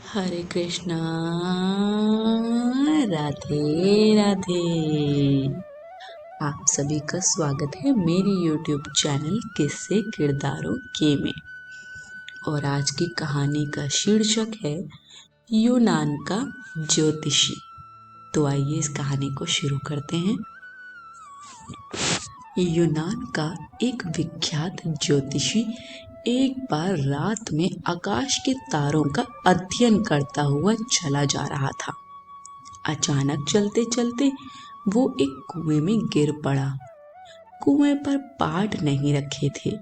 हरे कृष्णा। राधे राधे। आप सभी का स्वागत है मेरी YouTube चैनल किस्से किरदारों के में। और आज की कहानी का शीर्षक है यूनान का ज्योतिषी। तो आइए इस कहानी को शुरू करते हैं। यूनान का एक विख्यात ज्योतिषी एक बार रात में आकाश के तारों का अध्ययन करता हुआ चला जा रहा था। अचानक चलते चलते वो एक कुएं में गिर पड़ा। कुएं पर पाट नहीं रखे थे।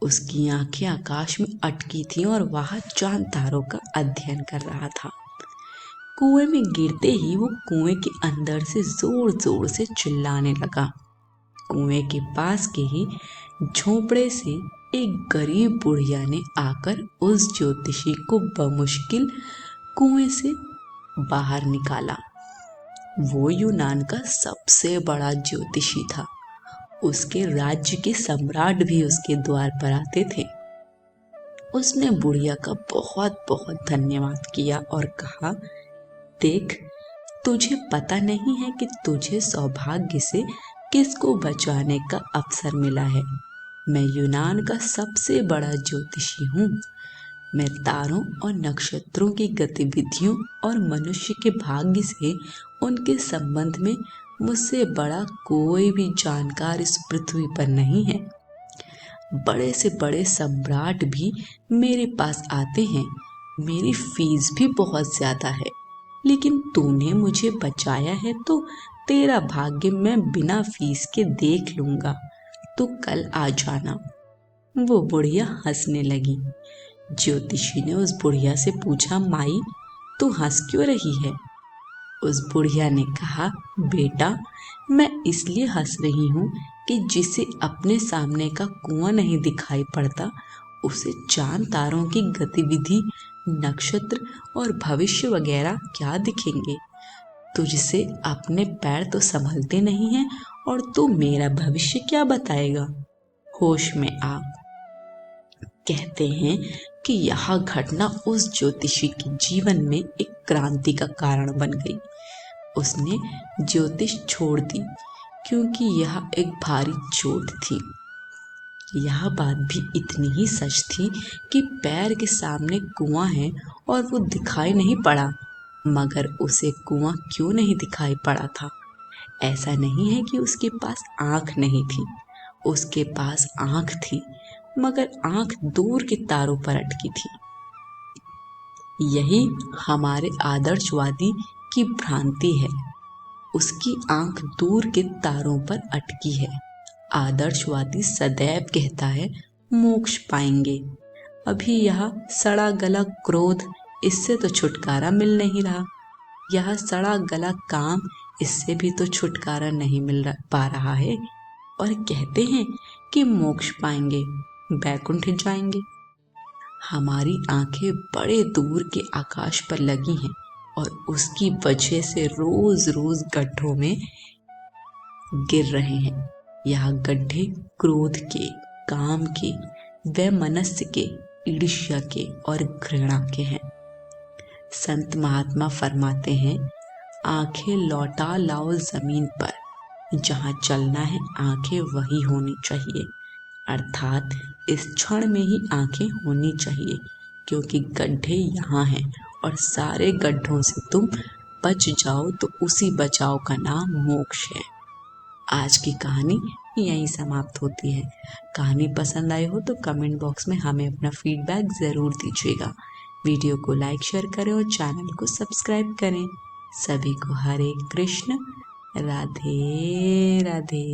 उसकी आंखें आकाश में अटकी थीं और वह चांद तारों का अध्ययन कर रहा था। कुएं में गिरते ही वो कुएं के अंदर से जोर जोर से चिल्लाने लगा। कुएं के पास के ही झोंपड़े से एक गरीब बुढ़िया ने आकर उस ज्योतिषी को बमुश्किल कुएं से बाहर निकाला। वो यूनान का सबसे बड़ा ज्योतिषी था। उसके राज्य के सम्राट भी उसके द्वार पर आते थे। उसने बुढ़िया का बहुत बहुत धन्यवाद किया और कहा, देख, तुझे पता नहीं है कि तुझे सौभाग्य से किसको बचाने का अवसर मिला है। मैं यूनान का सबसे बड़ा ज्योतिषी हूँ। मैं तारों और नक्षत्रों की गतिविधियों और मनुष्य के भाग्य से उनके संबंध में मुझसे बड़ा कोई भी जानकार इस पृथ्वी पर नहीं है। बड़े से बड़े सम्राट भी मेरे पास आते हैं। मेरी फीस भी बहुत ज्यादा है, लेकिन तूने मुझे बचाया है तो तेरा भाग्य मैं बिना फीस के देख लूंगा। तो कल आ जाना। वो बुढ़िया हंसने लगी। ज्योतिषी ने उस बुढ़िया से पूछा, माई, तू हंस क्यों रही है? उस बुढ़िया ने कहा, बेटा, मैं इसलिए हंस रही हूँ कि जिसे अपने सामने का कुआं नहीं दिखाई पड़ता, उसे चांद तारों की गतिविधि, नक्षत्र और भविष्य वगैरह क्या दिखेंगे। तुझसे अपने पैर तो संभलते नहीं हैं और तू मेरा भविष्य क्या बताएगा। होश में आ। कहते हैं कि यह घटना उस ज्योतिषी के जीवन में एक क्रांति का कारण बन गई। उसने ज्योतिष छोड़ दी क्योंकि यह एक भारी चोट थी। यह बात भी इतनी ही सच थी कि पैर के सामने कुआं है और वो दिखाई नहीं पड़ा। मगर उसे कुआं क्यों नहीं दिखाई पड़ा था? ऐसा नहीं है कि उसके पास आंख नहीं थी। उसके पास आंख थी, मगर आंख दूर के तारों पर अटकी थी। यही हमारे आदर्शवादी की भ्रांति है। उसकी आंख दूर के तारों पर अटकी है। आदर्शवादी सदैव कहता है मोक्ष पाएंगे। अभी यह सड़ा गला क्रोध, इससे तो छुटकारा मिल नहीं रहा। यह सड़ा गला काम, इससे भी तो छुटकारा नहीं पा रहा है। और कहते हैं कि मोक्ष पाएंगे, बैकुंठ जाएंगे। हमारी आंखें बड़े दूर के आकाश पर लगी हैं और उसकी वजह से रोज रोज गड्ढों में गिर रहे हैं। यह गड्ढे क्रोध के, काम के, वैमनस्य के, ईर्ष्या के और घृणा के हैं। संत महात्मा फरमाते हैं, आंखें लौटा लाओ जमीन पर, जहाँ चलना है आंखें वही होनी चाहिए। अर्थात इस क्षण में ही आंखें होनी चाहिए, क्योंकि गड्ढे यहाँ हैं और सारे गड्ढों से तुम बच जाओ तो उसी बचाव का नाम मोक्ष है। आज की कहानी यहीं समाप्त होती है। कहानी पसंद आई हो तो कमेंट बॉक्स में हमें अपना फीडबैक ज़रूर दीजिएगा। वीडियो को लाइक शेयर करें और चैनल को सब्सक्राइब करें। सभी को हरे कृष्ण। राधे राधे।